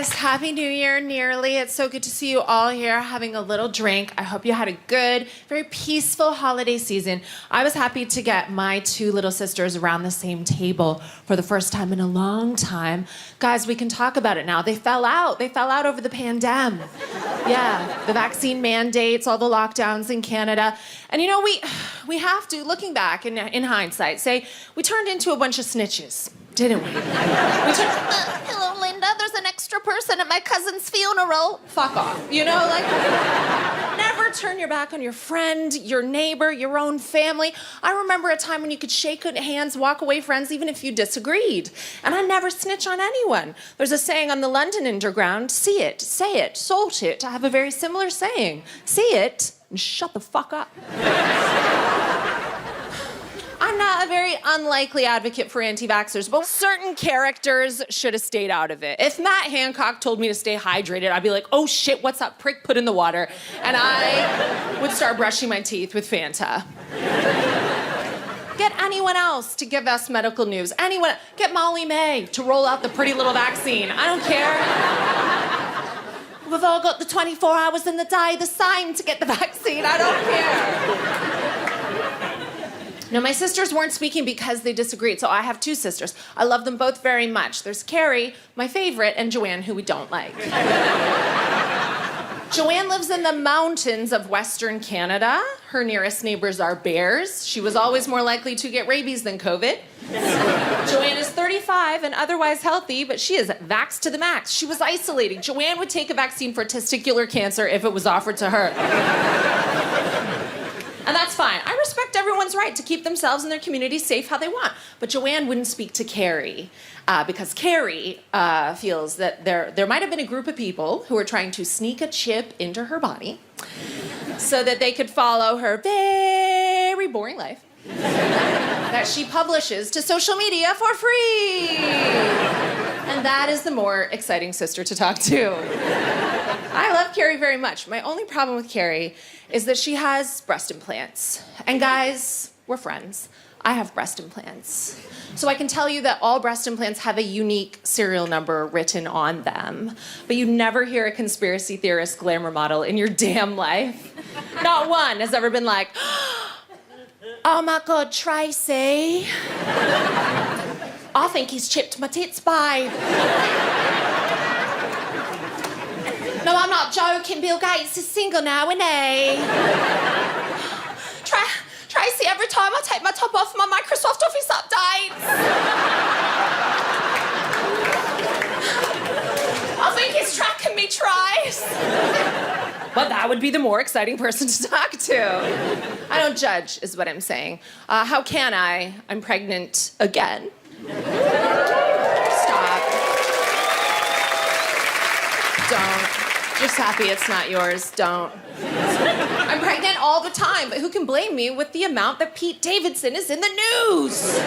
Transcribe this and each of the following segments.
guys. Happy New Year, nearly. It's so good to see you all here having a little drink. I hope you had a good, very peaceful holiday season. I was happy to get my two little sisters around the same table for the first time in a long time. Guys, we can talk about it now. They fell out. They fell out over the pandemic. Yeah, the vaccine mandates, all the lockdowns in Canada. And you know, we have to, looking back in hindsight, say we turned into a bunch of snitches. Didn't we? Hello, Linda. There's an extra person at my cousin's funeral. Fuck off. You know, like, never turn your back on your friend, your neighbor, your own family. I remember a time when you could shake hands, walk away friends, even if you disagreed. And I never snitch on anyone. There's a saying on the London Underground, see it, say it, salt it. I have a very similar saying. See it and shut the fuck up. I'm not a very unlikely advocate for anti-vaxxers, but certain characters should have stayed out of it. If Matt Hancock told me to stay hydrated, I'd be like, oh shit, what's that prick put in the water? And I would start brushing my teeth with Fanta. Get anyone else to give us medical news. Anyone. Get Molly May to roll out the pretty little vaccine. I don't care. We've all got the 24 hours in the day, the same to get the vaccine. I don't care. No, my sisters weren't speaking because they disagreed, so I have two sisters. I love them both very much. There's Carrie, my favorite, and Joanne, who we don't like. Joanne lives in the mountains of Western Canada. Her nearest neighbors are bears. She was always more likely to get rabies than COVID. Joanne is 35 and otherwise healthy, but she is vaxxed to the max. She was isolating. Joanne would take a vaccine for testicular cancer if it was offered to her. And that's fine. I respect everyone's right to keep themselves and their community safe how they want. But Joanne wouldn't speak to Carrie because Carrie feels that there might have been a group of people who were trying to sneak a chip into her body so that they could follow her very boring life that she publishes to social media for free. And that is the more exciting sister to talk to. I love Carrie very much. My only problem with Carrie is that she has breast implants. And guys, we're friends. I have breast implants. So I can tell you that all breast implants have a unique serial number written on them. But you never hear a conspiracy theorist glamour model in your damn life. Not one has ever been like, oh my God, Tracy. I think he's chipped my tits, babe. No, I'm not joking. Bill Gates is single now, isn't he? Tracy, every time I take my top off my Microsoft Office updates. I think he's tracking me, Trace. But that would be the more exciting person to talk to. I don't judge, is what I'm saying. How can I? I'm pregnant again. Stop. Don't. Just happy it's not yours. Don't. I'm pregnant all the time, but who can blame me with the amount that Pete Davidson is in the news?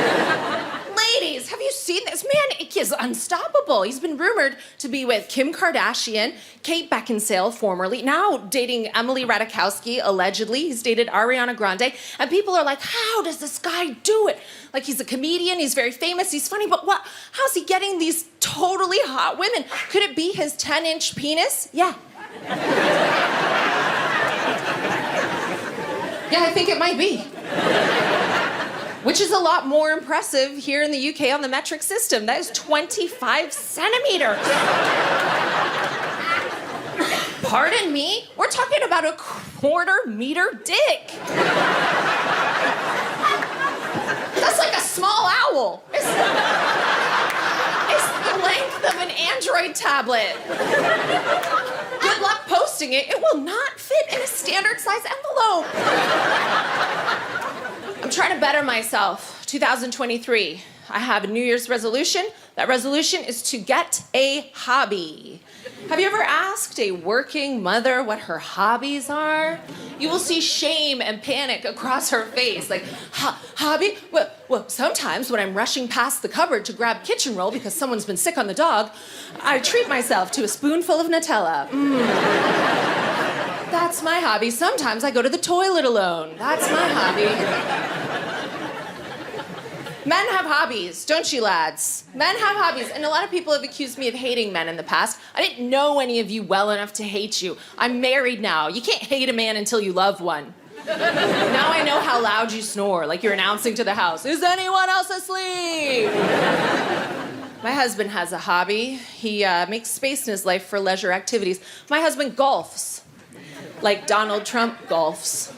Ladies, have you seen this man? He is unstoppable. He's been rumored to be with Kim Kardashian, Kate Beckinsale, formerly, now dating Emily Ratajkowski, allegedly. He's dated Ariana Grande, and people are like, how does this guy do it? Like, he's a comedian, he's very famous, he's funny, but what? How's he getting these totally hot women? Could it be his 10-inch penis? Yeah. Yeah, I think it might be. Which is a lot more impressive here in the UK on the metric system. That is 25 centimeters. Pardon me? We're talking about a quarter-meter dick. That's like a small owl. It's the length of an Android tablet. Good luck posting it. It will not fit in a standard size envelope. I'm trying to better myself. 2023. I have a New Year's resolution. That resolution is to get a hobby. Have you ever asked a working mother what her hobbies are? You will see shame and panic across her face. Like, hobby? Well, sometimes when I'm rushing past the cupboard to grab kitchen roll because someone's been sick on the dog, I treat myself to a spoonful of Nutella. That's my hobby. Sometimes I go to the toilet alone. That's my hobby. Men have hobbies, don't you, lads? Men have hobbies, and a lot of people have accused me of hating men in the past. I didn't know any of you well enough to hate you. I'm married now. You can't hate a man until you love one. Now I know how loud you snore, like you're announcing to the house, is anyone else asleep? My husband has a hobby. He makes space in his life for leisure activities. My husband golfs, like Donald Trump golfs.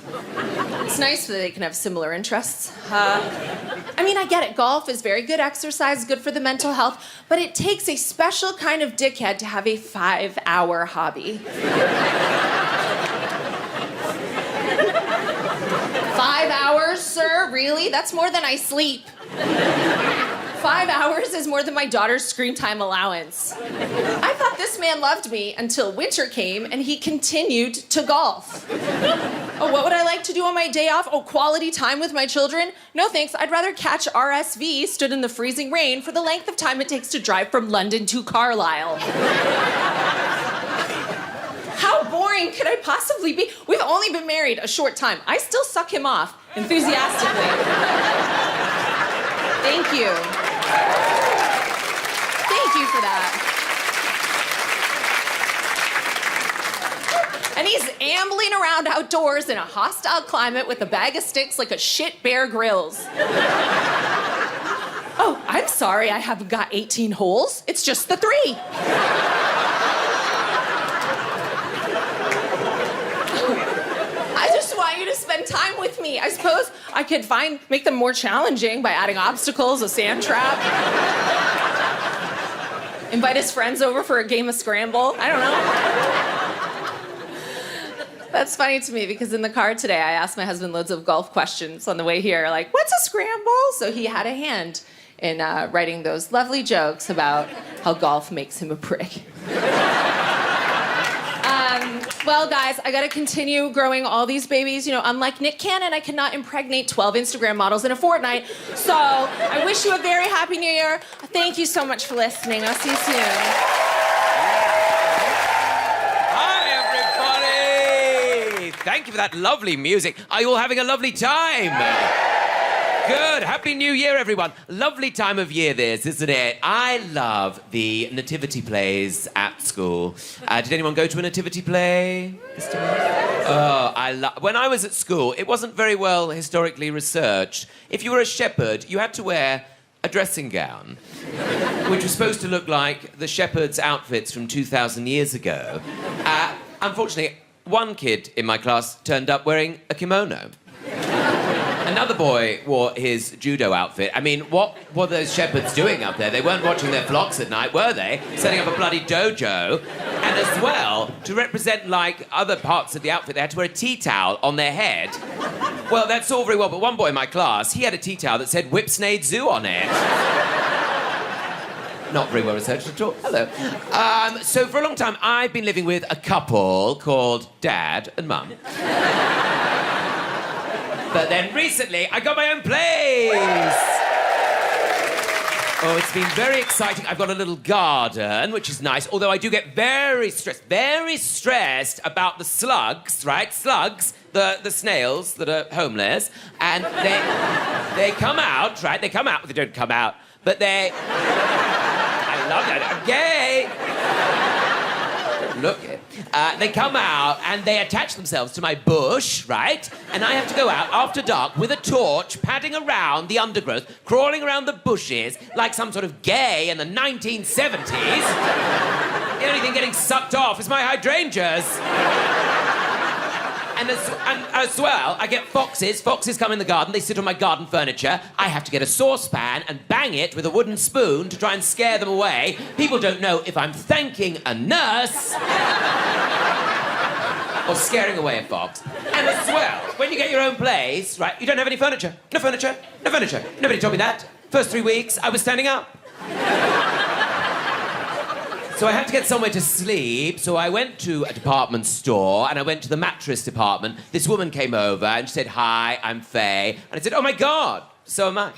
It's nice that they can have similar interests. I get it. Golf is very good exercise, good for the mental health, but it takes a special kind of dickhead to have a 5-hour hobby. 5 hours, sir? Really? That's more than I sleep. 5 hours is more than my daughter's screen time allowance. I thought this man loved me until winter came and he continued to golf. Oh, what would I like to do on my day off? Oh, quality time with my children? No thanks, I'd rather catch RSV stood in the freezing rain for the length of time it takes to drive from London to Carlisle. How boring could I possibly be? We've only been married a short time. I still suck him off enthusiastically. Thank you. Thank you for that. And he's ambling around outdoors in a hostile climate with a bag of sticks like a shit Bear Grylls. Oh, I'm sorry I haven't got 18 holes. It's just the 3. I just want you to spend time with me. I suppose I could make them more challenging by adding obstacles, a sand trap. Invite his friends over for a game of Scramble. I don't know. That's funny to me because in the car today, I asked my husband loads of golf questions on the way here, like, what's a scramble? So he had a hand in writing those lovely jokes about how golf makes him a prick. Well, guys, I gotta continue growing all these babies. Unlike Nick Cannon, I cannot impregnate 12 Instagram models in a fortnight. So I wish you a very happy new year. Thank you so much for listening. I'll see you soon. Hi, everybody. Thank you for that lovely music. Are you all having a lovely time? Good. Happy New Year, everyone. Lovely time of year this, isn't it? I love the nativity plays at school. Did anyone go to a nativity play? Oh, when I was at school, it wasn't very well historically researched. If you were a shepherd, you had to wear a dressing gown, which was supposed to look like the shepherd's outfits from 2,000 years ago. Unfortunately, one kid in my class turned up wearing a kimono. Another boy wore his judo outfit. What were those shepherds doing up there? They weren't watching their flocks at night, were they? Setting up a bloody dojo. And as well, to represent, other parts of the outfit, they had to wear a tea towel on their head. Well, that's all very well, but one boy in my class, he had a tea towel that said Whipsnade Zoo on it. Not very well researched at all. Hello. So for a long time, I've been living with a couple called Dad and Mum. But then recently, I got my own place. Oh, it's been very exciting. I've got a little garden, which is nice, although I do get very stressed about the slugs, right? Slugs, the snails that are homeless. And they come out, right? They come out. They don't come out, but they... I love that. I'm gay. Look it. They come out and they attach themselves to my bush, right? And I have to go out after dark with a torch, padding around the undergrowth, crawling around the bushes like some sort of gay in the 1970s. The only thing getting sucked off is my hydrangeas. And as well, I get foxes. Foxes come in the garden. They sit on my garden furniture. I have to get a saucepan and bang it with a wooden spoon to try and scare them away. People don't know if I'm thanking a nurse or scaring away a fox. And as well, when you get your own place, right, you don't have any furniture. No furniture. No furniture. Nobody told me that. First 3 weeks, I was standing up. So I had to get somewhere to sleep, so I went to a department store, and I went to the mattress department. This woman came over, and she said, "Hi, I'm Faye." And I said, "Oh, my God, so am I."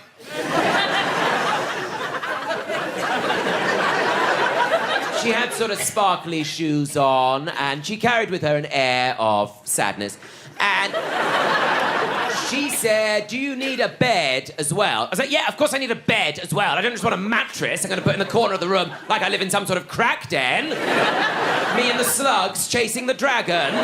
She had sort of sparkly shoes on, and she carried with her an air of sadness. And she said, do you need a bed as well? I was like, yeah, of course I need a bed as well. I don't just want a mattress I'm going to put in the corner of the room like I live in some sort of crack den. Me and the slugs chasing the dragon.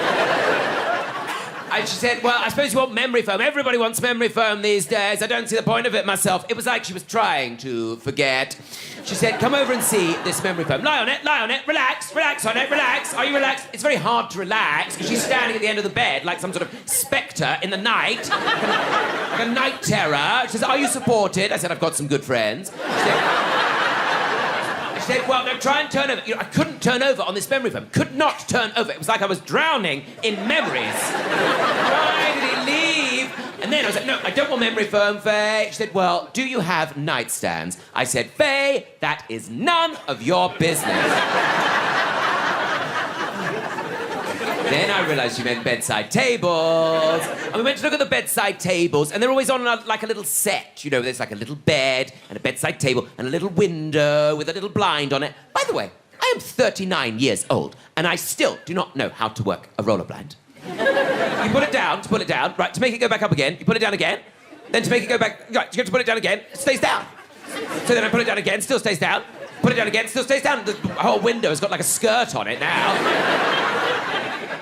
And she said, well, I suppose you want memory foam. Everybody wants memory foam these days. I don't see the point of it myself. It was like she was trying to forget. She said, come over and see this memory foam. Lie on it, relax on it, relax. Are you relaxed? It's very hard to relax because she's standing at the end of the bed like some sort of spectre in the night, like a night terror. She says, are you supported? I said, I've got some good friends. She said, well, no, try and turn over. You know, I couldn't turn over on this memory foam. Could not turn over. It was like I was drowning in memories. Why did he leave? And then I was like, no, I don't want memory foam, Faye. She said, well, do you have nightstands? I said, Faye, that is none of your business. Then I realised she meant bedside tables. And we went to look at the bedside tables, and they're always on like a little set. You know, there's like a little bed and a bedside table and a little window with a little blind on it. By the way, I am 39 years old, and I still do not know how to work a roller blind. You pull it down to pull it down. Right, to make it go back up again, you pull it down again. Then to make it go back, right, you have to put it down again, it stays down. So then I put it down again, still stays down. Put it down again, still stays down. The whole window has got like a skirt on it now.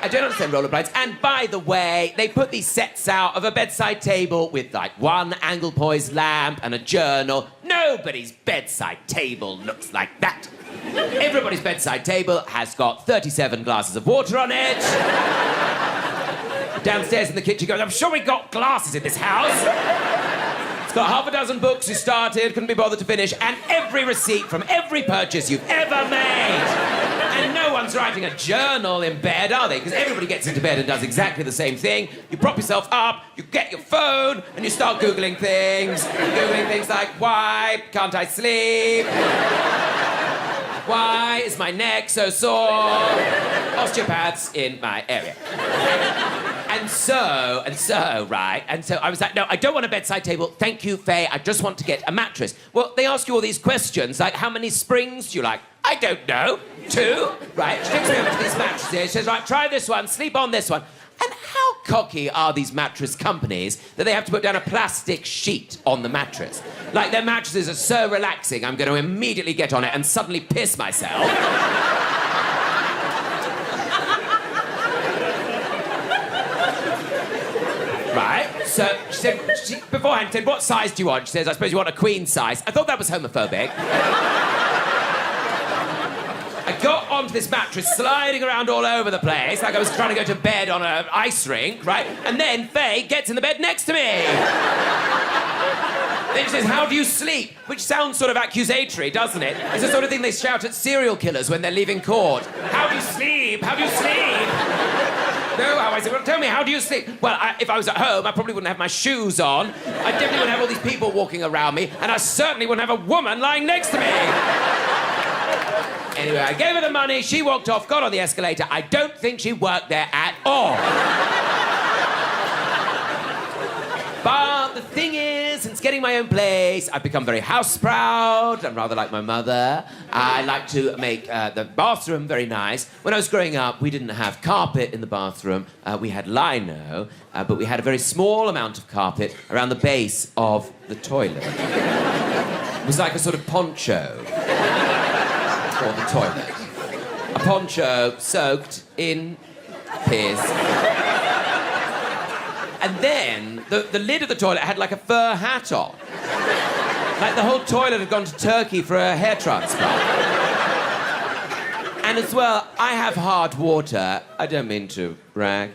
I don't understand rollerblades. And by the way, they put these sets out of a bedside table with like one angle poised lamp and a journal. Nobody's bedside table looks like that. Everybody's bedside table has got 37 glasses of water on it. Downstairs in the kitchen goes, I'm sure we got glasses in this house. It's got half a dozen books you started, couldn't be bothered to finish, and every receipt from every purchase you've ever made. And no one's writing a journal in bed, are they? Because everybody gets into bed and does exactly the same thing. You prop yourself up, you get your phone, and you start Googling things. Googling things like, why can't I sleep? Why is my neck so sore? Osteopaths in my area. And so, right, and so I was like, no, I don't want a bedside table. Thank you, Faye, I just want to get a mattress. Well, they ask you all these questions, like, how many springs do you like? I don't know. 2? Right, she takes me over to these mattresses. She says, right, try this one, sleep on this one. And how cocky are these mattress companies that they have to put down a plastic sheet on the mattress? Like, their mattresses are so relaxing, I'm going to immediately get on it and suddenly piss myself. Right, so she beforehand said, what size do you want? She says, I suppose you want a queen size. I thought that was homophobic. I got onto this mattress, sliding around all over the place, like I was trying to go to bed on an ice rink, right? And then Faye gets in the bed next to me. Then she says, how do you sleep? Which sounds sort of accusatory, doesn't it? It's the sort of thing they shout at serial killers when they're leaving court. How do you sleep? How do you sleep? No, I said, well, tell me, how do you sleep? Well, if I was at home, I probably wouldn't have my shoes on. I definitely wouldn't have all these people walking around me, and I certainly wouldn't have a woman lying next to me. Anyway, I gave her the money, she walked off, got on the escalator. I don't think she worked there at all. But the thing is, since getting my own place, I've become very house-proud. I'm rather like my mother. I like to make the bathroom very nice. When I was growing up, we didn't have carpet in the bathroom. We had lino, but we had a very small amount of carpet around the base of the toilet. It was like a sort of poncho for the toilet. A poncho soaked in piss. And then the lid of the toilet had like a fur hat on. Like the whole toilet had gone to Turkey for a hair transplant. And as well, I have hard water. I don't mean to brag.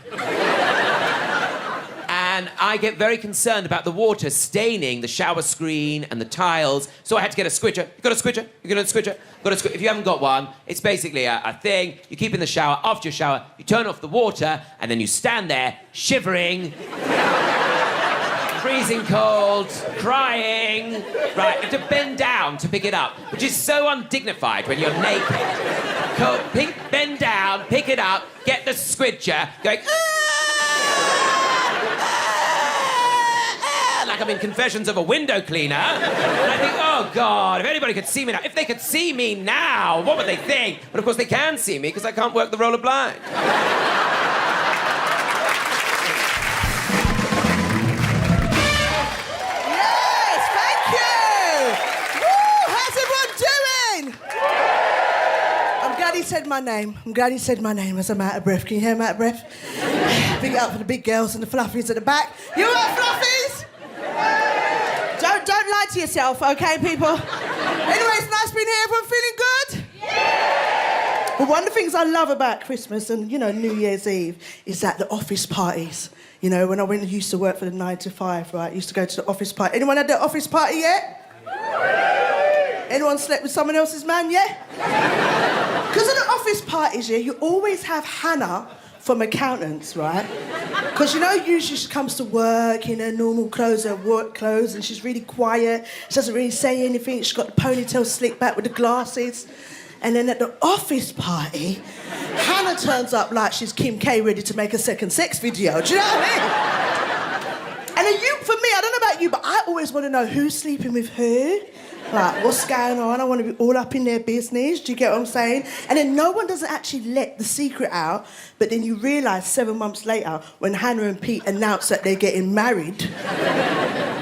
And I get very concerned about the water staining the shower screen and the tiles. So I had to get a squidger. You got a squidger? You got a squidger? If you haven't got one, it's basically a thing you keep in the shower. After your shower, you turn off the water, and then you stand there, shivering, freezing cold, crying. Right, you have to bend down to pick it up, which is so undignified when you're naked. Bend down, pick it up, get the squidger, going, like I'm in Confessions of a Window Cleaner. And I think, oh, God, if anybody could see me now. If they could see me now, what would they think? But, of course, they can see me because I can't work the roller blind. said my name. I'm glad he said my name as I'm out of breath. Can you hear me out of breath? Big up for the big girls and the fluffies at the back. You all right, fluffies? Don't lie to yourself, okay, people? Anyway, it's nice being here. Everyone feeling good? Yeah! Well, one of the things I love about Christmas and, you know, New Year's Eve is that the office parties. You know, when I used to work for the 9 to 5, right, I used to go to the office party. Anyone had their office party yet? Anyone slept with someone else's man yet? Because at the office parties, yeah, you always have Hannah from accountants, right? Because, you know, usually she comes to work in her normal clothes, her work clothes, and she's really quiet. She doesn't really say anything. She's got the ponytail slicked back with the glasses. And then at the office party, Hannah turns up like she's Kim K ready to make a second sex video. Do you know what I mean? And then for me, I don't know about you, but I always want to know who's sleeping with who. Like, what's going on? I want to be all up in their business. Do you get what I'm saying? And then no one doesn't actually let the secret out, but then you realise 7 months later when Hannah and Pete announce that they're getting married.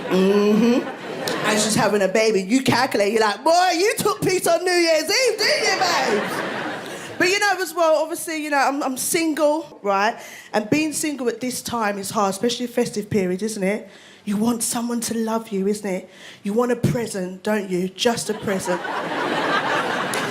And she's having a baby. You calculate, you're like, boy, you took Pete on New Year's Eve, didn't you, babe? But you know, as well, obviously, you know, I'm single, right? And being single at this time is hard, especially a festive period, isn't it? You want someone to love you, isn't it? You want a present, don't you? Just a present.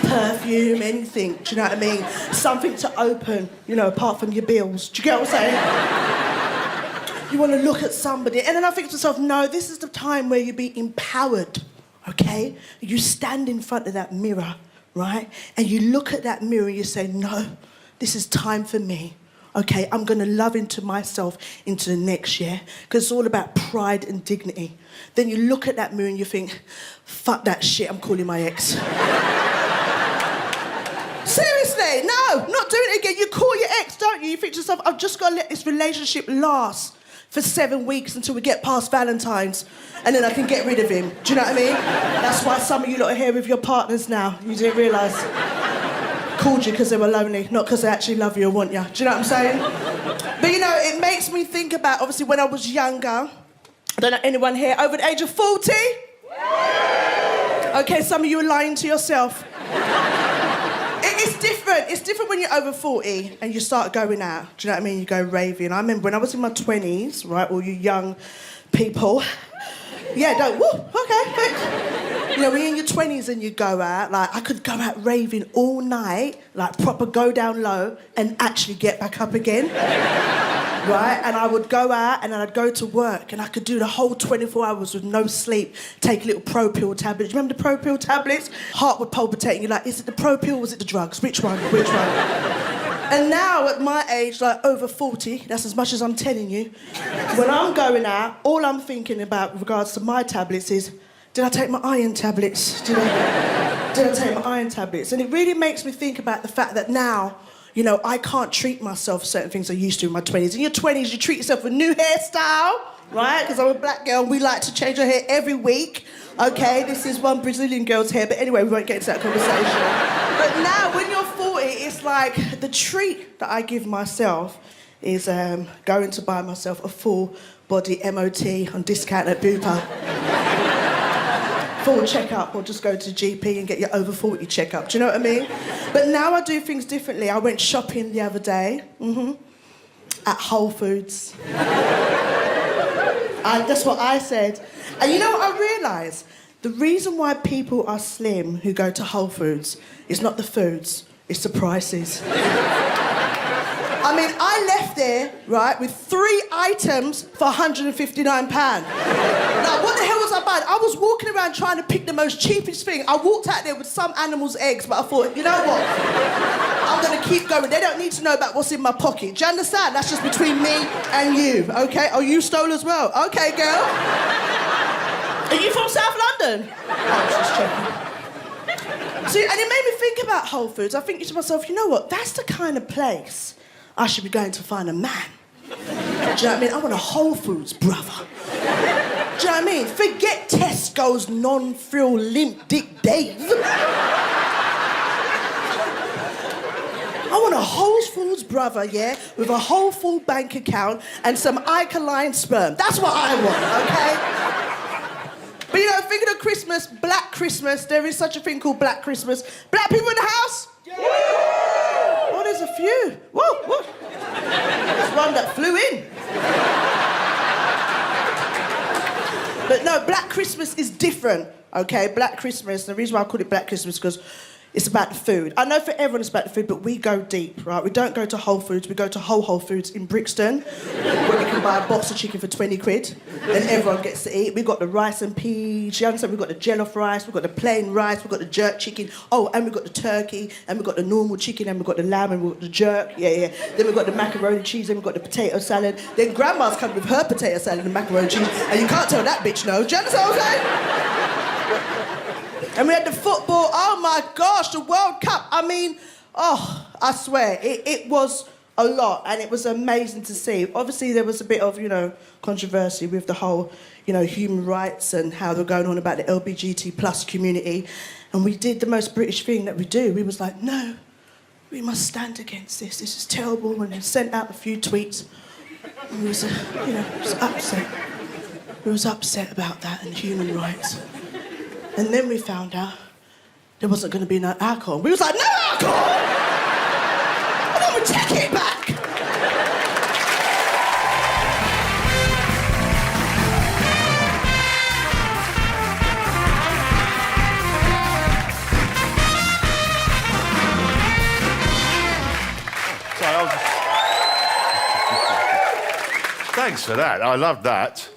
Perfume, anything, do you know what I mean? Something to open, you know, apart from your bills. Do you get what I'm saying? You want to look at somebody. And then I think to myself, no, this is the time where you be empowered, okay? You stand in front of that mirror, right? And you look at that mirror and you say, no, this is time for me. Okay, I'm going to love into myself into the next year because it's all about pride and dignity. Then you look at that mirror and you think, fuck that shit, I'm calling my ex. Seriously, no, not doing it again. You call your ex, don't you? You think to yourself, I've just got to let this relationship last for 7 weeks until we get past Valentine's and then I can get rid of him. Do you know what I mean? That's why some of you lot are here with your partners now. You didn't realise. Called you because they were lonely, not because they actually love you or want you. Do you know what I'm saying? But, you know, it makes me think about, obviously, when I was younger. I don't know anyone here over the age of 40? Okay, some of you are lying to yourself. It's different. It's different when you're over 40 and you start going out. Do you know what I mean? You go raving. I remember when I was in my 20s, right, all you young people. Yeah, don't, woo, okay, thanks. You know, when you're in your 20s and you go out, like, I could go out raving all night, like, proper go down low and actually get back up again. Right? And I would go out and then I'd go to work and I could do the whole 24 hours with no sleep, take a little Pro Pill tablet. Do you remember the Pro Pill tablets? Heart would palpitate and you're like, is it the Pro Pill or was it the drugs? Which one? Which one? And now, at my age, like over 40, that's as much as I'm telling you, when I'm going out, all I'm thinking about with regards to my tablets is, did I take my iron tablets? Did I take my iron tablets? And it really makes me think about the fact that now, you know, I can't treat myself for certain things I used to in my 20s. In your 20s, you treat yourself with a new hairstyle, right? Because I'm a black girl and we like to change our hair every week. Okay, this is one Brazilian girl's hair, but anyway, we won't get into that conversation. But now, when you're 40, it's like the treat that I give myself is going to buy myself a full-body MOT on discount at Bupa. Full checkup, or just go to the GP and get your over 40 checkup. Do you know what I mean? But now I do things differently. I went shopping the other day, at Whole Foods. That's what I said. And you know what I realised? The reason why people are slim who go to Whole Foods is not the foods, it's the prices. I mean, I left there, right, with 3 items for £159. Now, what the hell was I buying? I was walking around trying to pick the most cheapest thing. I walked out there with some animal's eggs, but I thought, you know what? I'm going to keep going. They don't need to know about what's in my pocket. Do you understand? That's just between me and you, okay? Oh, you stole as well? Okay, girl. Are you from South London? I was just checking. See, and it made me think about Whole Foods. I think to myself, you know what? That's the kind of place I should be going to find a man. Do you know what I mean? I want a Whole Foods brother. Do you know what I mean? Forget Tesco's non-frill limp dick Dave. I want a Whole Foods brother, yeah, with a whole full bank account and some alkaline sperm. That's what I want, okay? But you know, thinking of Christmas, Black Christmas, there is such a thing called Black Christmas. Black people in the house? Yeah! few. Whoa, whoa. There's one that flew in. But no, Black Christmas is different, okay? Black Christmas, the reason why I call it Black Christmas is because it's about the food. I know for everyone it's about the food, but we go deep, right? We don't go to Whole Foods, we go to Whole Foods in Brixton, where we can buy a box of chicken for 20 quid, and everyone gets to eat. We've got the rice and peas, you understand? We've got the jollof rice, we've got the plain rice, we've got the jerk chicken, oh, and we've got the turkey, and we've got the normal chicken, and we've got the lamb, and we've got the jerk, yeah. Then we've got the macaroni cheese, and we've got the potato salad. Then Grandma's come with her potato salad and macaroni cheese, and you can't tell that bitch no. Do you understand what I'm saying? And we had the football, oh my gosh, the World Cup. I mean, oh, I swear, it was a lot and it was amazing to see. Obviously, there was a bit of, controversy with the whole, human rights and how they're going on about the LGBT plus community. And we did the most British thing that we do. We was like, no, we must stand against this. This is terrible. And we sent out a few tweets. And we was, was upset. We was upset about that and human rights. And then we found out there wasn't going to be no alcohol. We was like, no alcohol! And then we take it back! Thanks for that. I love that.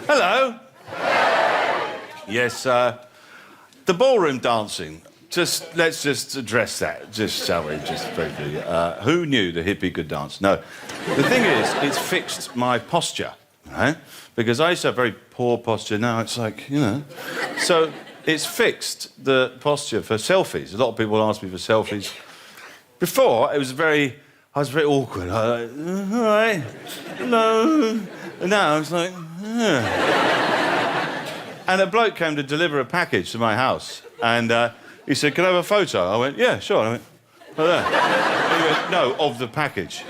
Hello. Yes, the ballroom dancing. Let's just address that. Shall we? Just briefly. Who knew the hippie could dance? No. The thing is, it's fixed my posture, right? Because I used to have very poor posture. Now it's like, So it's fixed the posture for selfies. A lot of people ask me for selfies. Before, I was very awkward. I was like, all right, hello. And now it's like, And a bloke came to deliver a package to my house. And he said, can I have a photo? I went, yeah, sure. I went, like that. And he went, no, of the package.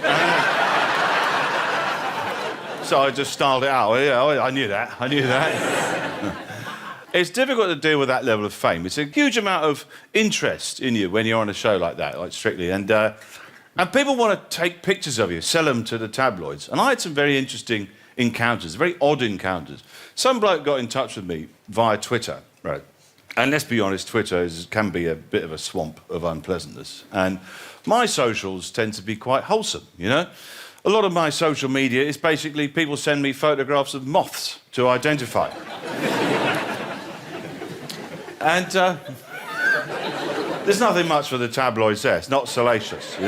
So I just styled it out. Yeah, I knew that. It's difficult to deal with that level of fame. It's a huge amount of interest in you when you're on a show like that, like Strictly. And people want to take pictures of you, sell them to the tabloids. And I had some very interesting encounters, very odd encounters. Some bloke got in touch with me via Twitter, right? And let's be honest, Twitter can be a bit of a swamp of unpleasantness. And my socials tend to be quite wholesome, A lot of my social media is basically people send me photographs of moths to identify. And there's nothing much for the tabloids there. It's not salacious,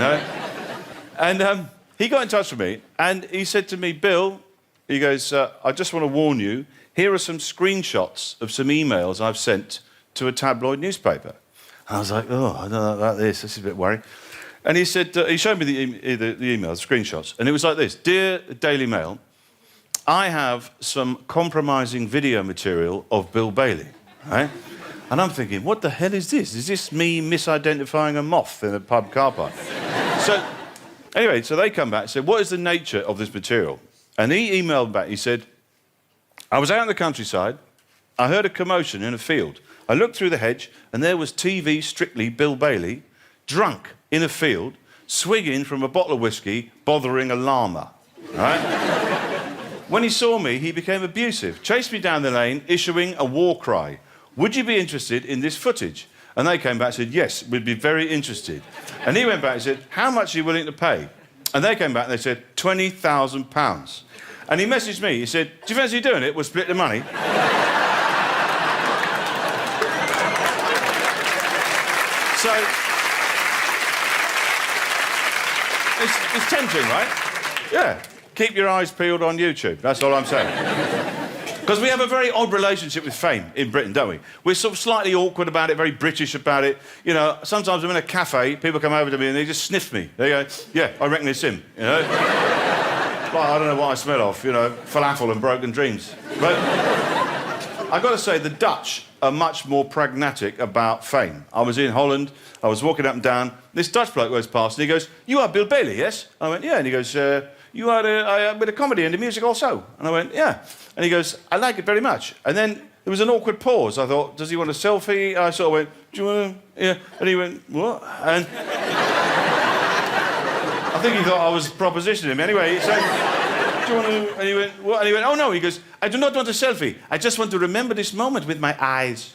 And he got in touch with me and he said to me, Bill, he goes, I just want to warn you, here are some screenshots of some emails I've sent to a tabloid newspaper. And I was like, oh, I don't know about this. This is a bit worrying. And he said, he showed me the emails, screenshots, and it was like this. Dear Daily Mail, I have some compromising video material of Bill Bailey, right? And I'm thinking, what the hell is this? Is this me misidentifying a moth in a pub car park? Anyway, so they come back and said, what is the nature of this material? And he emailed back, he said, I was out in the countryside, I heard a commotion in a field. I looked through the hedge, and there was TV Strictly Bill Bailey, drunk in a field, swigging from a bottle of whiskey, bothering a llama, right? When he saw me, he became abusive, chased me down the lane, issuing a war cry. Would you be interested in this footage? And they came back and said, yes, we'd be very interested. And he went back and said, how much are you willing to pay? And they came back and they said, £20,000. And he messaged me, he said, do you fancy doing it? We'll split the money. So, it's tempting, right? Yeah. Keep your eyes peeled on YouTube, that's all I'm saying. Because we have a very odd relationship with fame in Britain, don't we? We're sort of slightly awkward about it, very British about it. Sometimes I'm in a cafe, people come over to me and they just sniff me. They go, yeah, I reckon it's him, I don't know what I smell of, falafel and broken dreams. But I've got to say, the Dutch are much more pragmatic about fame. I was in Holland, I was walking up and down, this Dutch bloke goes past and he goes, you are Bill Bailey, yes? I went, yeah. And he goes, you are with a comedy and a music also? And I went, yeah. And he goes, I like it very much. And then there was an awkward pause. I thought, does he want a selfie? I sort of went, do you want to... Yeah. And he went, what? And... I think he thought I was propositioning him. Anyway, he said, do you want to... And he went, what? And he went, oh, no. He goes, I do not want a selfie. I just want to remember this moment with my eyes.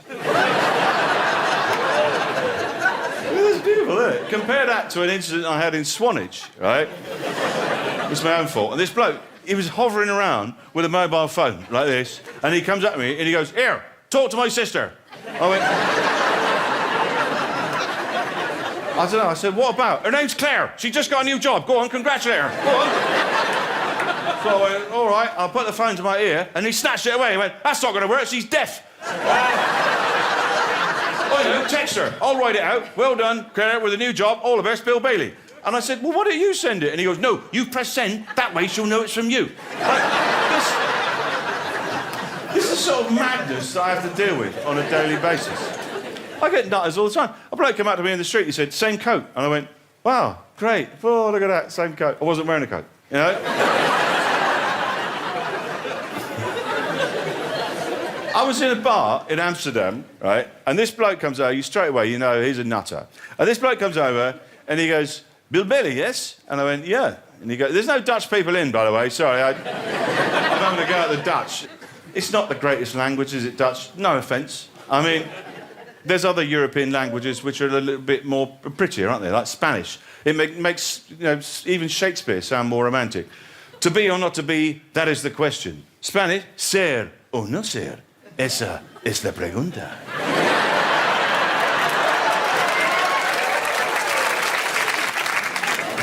It's beautiful, isn't it? Compare that to an incident I had in Swanage, right? It's my own fault. And this bloke, he was hovering around with a mobile phone like this, and he comes at me and he goes, here, talk to my sister. I went... I don't know. I said, what about? Her name's Claire. She just got a new job. Go on, congratulate her. Go on. So I went, all right, I'll put the phone to my ear, and he snatched it away. He went, that's not going to work. She's deaf. I know, text her. I'll write it out. Well done, Claire, with a new job. All the best, Bill Bailey. And I said, well, why don't you send it? And he goes, no, you press send. That way she'll know it's from you. This is sort of madness that I have to deal with on a daily basis. I get nutters all the time. A bloke came up to me in the street, he said, same coat. And I went, wow, great. Oh, look at that, same coat. I wasn't wearing a coat, you know? I was in a bar in Amsterdam, right? And this bloke comes over, you straight away, you know, he's a nutter. And this bloke comes over and he goes, Bill Bailey, yes? And I went, yeah. And he goes, there's no Dutch people in, by the way, sorry. I'm having to go at the Dutch. It's not the greatest language, is it, Dutch? No offence. I mean... There's other European languages which are a little bit more prettier, aren't they? Like Spanish. It makes, you know, even Shakespeare sound more romantic. To be or not to be, that is the question. Spanish, ser o no ser. Esa es la pregunta.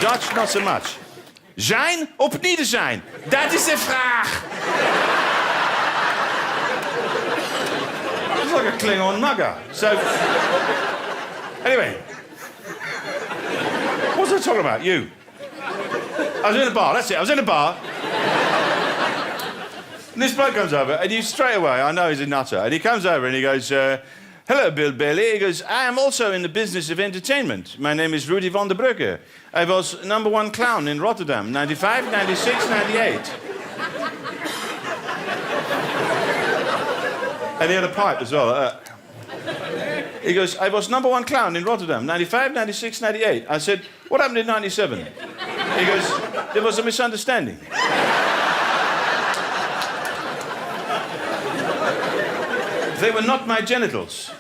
Dutch, not so much. Zijn of niet zijn? Dat is de vraag. It's like a Klingon mugger. So, anyway, what was I talking about? You. I was in a bar, that's it, I was in a bar. And this bloke comes over, and you straight away, I know he's a nutter, and he comes over and he goes, hello, Bill Bailey. He goes, I am also in the business of entertainment. My name is Rudy van der Brugge. I was #1 clown in Rotterdam, 95, 96, 98. And he had a pipe as well, like that. He goes, I was #1 clown in Rotterdam, 95, 96, 98. I said, what happened in 97? He goes, there was a misunderstanding. They were not my genitals.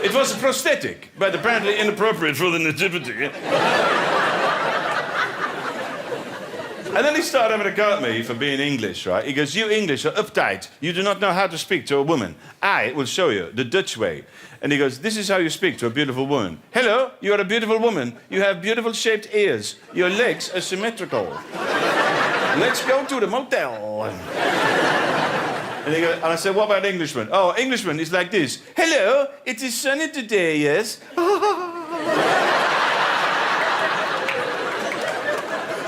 It was a prosthetic, but apparently inappropriate for the nativity. And then he started having a go at me for being English, right? He goes, you English are uptight. You do not know how to speak to a woman. I will show you the Dutch way. And he goes, this is how you speak to a beautiful woman. Hello, you are a beautiful woman. You have beautiful shaped ears. Your legs are symmetrical. Let's go to the motel. And, he goes, and I said, what about Englishman? Oh, Englishman is like this. Hello, it is sunny today, yes?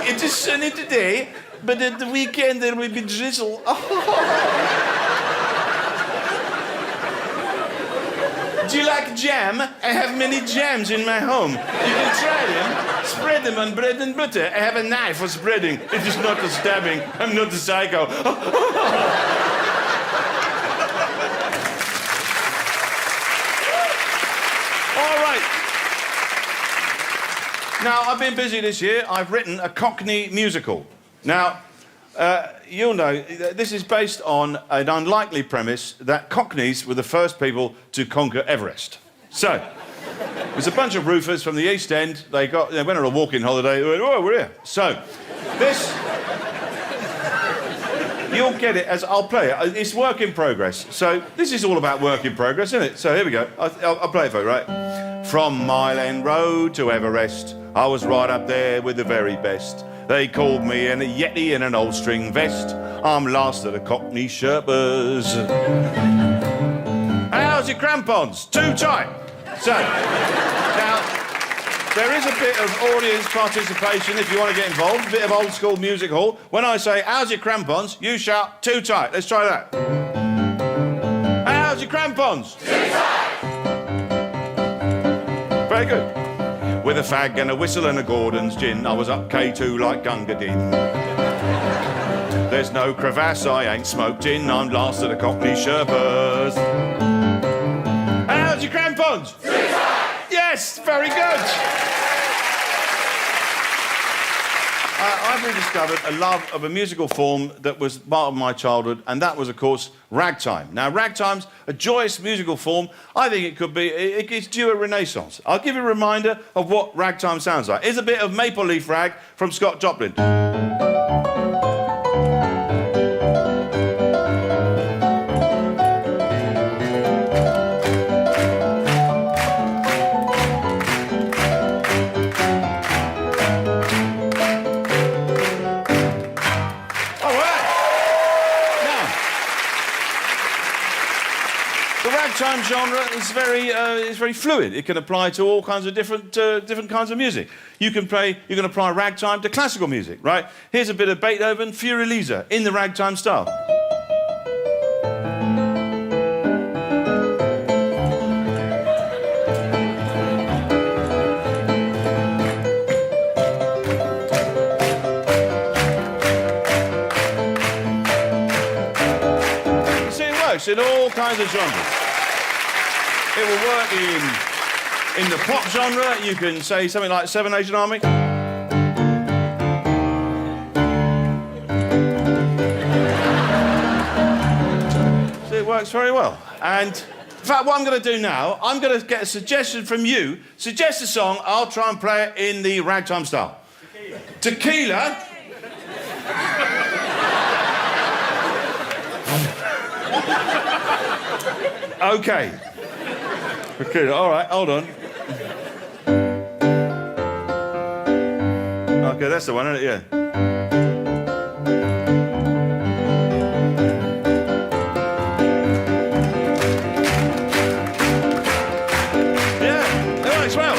It is sunny today, but at the weekend there will be drizzle. Do you like jam? I have many jams in my home. You can try them. Spread them on bread and butter. I have a knife for spreading. It is not a stabbing. I'm not a psycho. All right. Now, I've been busy this year. I've written a Cockney musical. Now, you'll know, this is based on an unlikely premise that Cockneys were the first people to conquer Everest. So, there's a bunch of roofers from the East End. They went on a walking holiday. They went, oh, we're here. So, this... You'll get it as I'll play it. It's work in progress. So, this is all about work in progress, isn't it? So, here we go. I'll play it for you, right? From Mile End Road to Everest, I was right up there with the very best. They called me a Yeti in an old string vest. I'm last of the Cockney Sherpas. How's your crampons? Too tight. So, now, there is a bit of audience participation if you want to get involved, a bit of old school music hall. When I say, how's your crampons, you shout, too tight. Let's try that. How's your crampons? Too tight. Very good. With a fag and a whistle and a Gordon's gin, I was up K2 like Gunga Din. There's no crevasse I ain't smoked in, I'm last of the Cockney Sherpas. How's your crampons? Yes, very good. I've rediscovered a love of a musical form that was part of my childhood, and that was, of course, ragtime. Now, ragtime's a joyous musical form. I think it could be, it's due a renaissance. I'll give you a reminder of what ragtime sounds like. Here's a bit of Maple Leaf Rag from Scott Joplin. The ragtime genre is very fluid. It can apply to all kinds of different kinds of music. You can apply ragtime to classical music, right? Here's a bit of Beethoven, Fiore Lisa, in the ragtime style. You see, it works in all kinds of genres. It will work in the pop genre. You can say something like Seven Nation Army. So it works very well. And in fact, what I'm going to do now, I'm going to get a suggestion from you. Suggest a song, I'll try and play it in the ragtime style. Tequila. Okay. Okay, all right, hold on. Okay, that's the one, isn't it? Yeah. Yeah, it works well.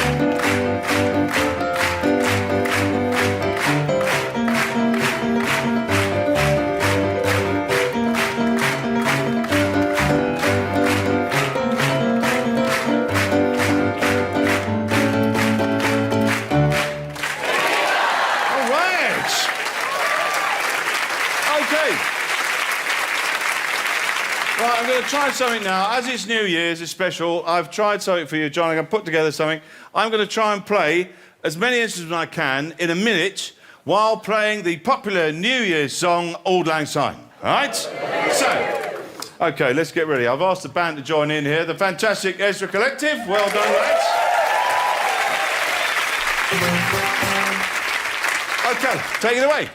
Right, I'm going to try something now. As it's New Year's, it's special. I've tried something for you, John. I'm going to put together something. I'm going to try and play as many instruments as I can in a minute while playing the popular New Year's song, Auld Lang Syne. All right? So, OK, let's get ready. I've asked the band to join in here. The fantastic Ezra Collective. Well done, lads. OK, take it away.